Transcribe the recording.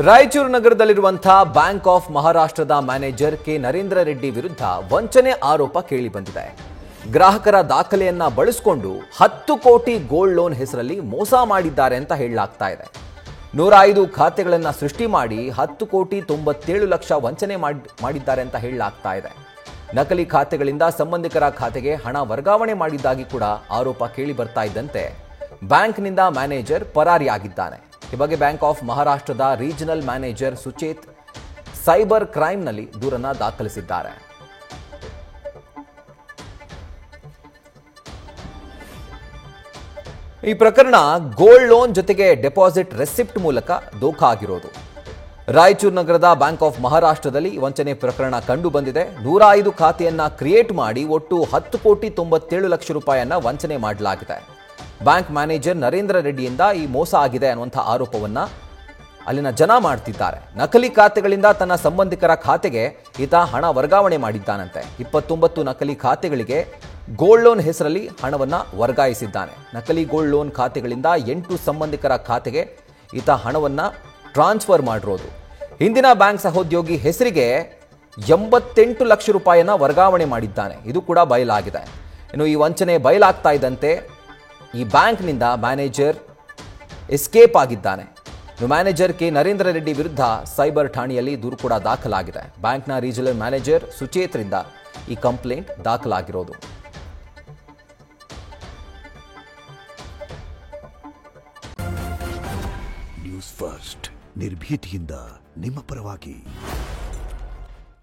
Raichur ನಗರದಲ್ಲಿರುವಂತಹ bank of ಮಹಾರಾಷ್ಟ್ರದ manager K Narendra Reddy ವಿರುದ್ಧ ವಂಚನೆ ಆರೋಪ ಕೇಳಿಬಂದಿದೆ. ಗ್ರಾಹಕರ ದಾಖಲೆಯನ್ನ ಬಳಸಿಕೊಂಡು 10 ಕೋಟಿ ಗೋಲ್ಡ್ ಲೋನ್ ಹೆಸರಲ್ಲಿ ಮೋಸ ಮಾಡಿದ್ದಾರೆ ಅಂತ ಹೇಳಲಾಗ್ತಾ ಇದೆ. 105 ಖಾತೆಗಳನ್ನು ಸೃಷ್ಟಿ ಮಾಡಿ 10 ಕೋಟಿ 97 ಲಕ್ಷ ವಂಚನೆ ಮಾಡಿದ್ದಾರೆ ಅಂತ ಹೇಳಲಾಗ್ತಾ ಇದೆ. ನಕಲಿ ಖಾತೆಗಳಿಂದ ಸಂಬಂಧಿಕರ ಖಾತೆಗೆ ಹಣ ವರ್ಗಾವಣೆ ಮಾಡಿದ್ದಾಗಿ ಕೂಡ ಆರೋಪ ಕೇಳಿ ಬರ್ತಾ ಇದ್ದಂತೆ ಬ್ಯಾಂಕ್ನಿಂದ ಮ್ಯಾನೇಜರ್ ಪರಾರಿಯಾಗಿದ್ದಾನೆ. ಈ ಬಗ್ಗೆ ಬ್ಯಾಂಕ್ ಆಫ್ ಮಹಾರಾಷ್ಟ್ರದ ರೀಜನಲ್ ಮ್ಯಾನೇಜರ್ ಸುಚೇತ್ ಸೈಬರ್ ಕ್ರೈಮ್ನಲ್ಲಿ ದೂರನ್ನ ದಾಖಲಿಸಿದ್ದಾರೆ. ಈ ಪ್ರಕರಣ ಗೋಲ್ಡ್ ಲೋನ್ ಜೊತೆಗೆ ಡೆಪಾಸಿಟ್ ರೆಸಿಪ್ಟ್ ಮೂಲಕ ದೋಖಾ ಆಗಿರೋದು. ರಾಯಚೂರು ನಗರದ ಬ್ಯಾಂಕ್ ಆಫ್ ಮಹಾರಾಷ್ಟ್ರದಲ್ಲಿ ವಂಚನೆ ಪ್ರಕರಣ ಕಂಡು ಬಂದಿದೆ. 105 ಖಾತೆಯನ್ನ ಕ್ರಿಯೇಟ್ ಮಾಡಿ ಒಟ್ಟು 10 ಕೋಟಿ 97 ಲಕ್ಷ ರೂಪಾಯಿಯನ್ನ ವಂಚನೆ ಮಾಡಲಾಗಿದೆ. ಬ್ಯಾಂಕ್ ಮ್ಯಾನೇಜರ್ ನರೇಂದ್ರ ರೆಡ್ಡಿಯಿಂದ ಈ ಮೋಸ ಆಗಿದೆ ಅನ್ನುವಂಥ ಆರೋಪವನ್ನ ಅಲ್ಲಿನ ಜನ ಮಾಡ್ತಿದ್ದಾರೆ. ನಕಲಿ ಖಾತೆಗಳಿಂದ ತನ್ನ ಸಂಬಂಧಿಕರ ಖಾತೆಗೆ ಈತ ಹಣ ವರ್ಗಾವಣೆ ಮಾಡಿದ್ದಾನಂತೆ. 29 ನಕಲಿ ಖಾತೆಗಳಿಗೆ ಗೋಲ್ಡ್ ಲೋನ್ ಹೆಸರಲ್ಲಿ ಹಣವನ್ನ ವರ್ಗಾಯಿಸಿದ್ದಾನೆ. ನಕಲಿ ಗೋಲ್ಡ್ ಲೋನ್ ಖಾತೆಗಳಿಂದ 8 ಸಂಬಂಧಿಕರ ಖಾತೆಗೆ ಈತ ಹಣವನ್ನ ಟ್ರಾನ್ಸ್ಫರ್ ಮಾಡಿರೋದು. ಹಿಂದಿನ ಬ್ಯಾಂಕ್ ಸಹೋದ್ಯೋಗಿ ಹೆಸರಿಗೆ 88 ಲಕ್ಷ ರೂಪಾಯಿಯನ್ನ ವರ್ಗಾವಣೆ ಮಾಡಿದ್ದಾನೆ. ಇದು ಕೂಡ ಬಯಲಾಗಿದೆ. ಇನ್ನು ಈ ವಂಚನೆ ಬಯಲಾಗ್ತಾ ಇದ್ದಂತೆ ಈ ಬ್ಯಾಂಕ್ನಿಂದ ಮ್ಯಾನೇಜರ್ ಎಸ್ಕೇಪ್ ಆಗಿದ್ದಾನೆ. ಮ್ಯಾನೇಜರ್ ಕೆ ನರೇಂದ್ರ ರೆಡ್ಡಿ ವಿರುದ್ಧ ಸೈಬರ್ ಠಾಣೆಯಲ್ಲಿ ದೂರು ಕೂಡ ದಾಖಲಾಗಿದೆ. ಬ್ಯಾಂಕ್ನ ರೀಜನಲ್ ಮ್ಯಾನೇಜರ್ ಸುಚೇತ್ರಿಂದ ಈ ಕಂಪ್ಲೇಂಟ್ ದಾಖಲಾಗಿರೋದು. ನ್ಯೂಸ್ ಫಸ್ಟ್ ನಿರ್ಭೀತಿಯಿಂದ ನಿಮ್ಮ ಪರವಾಗಿ.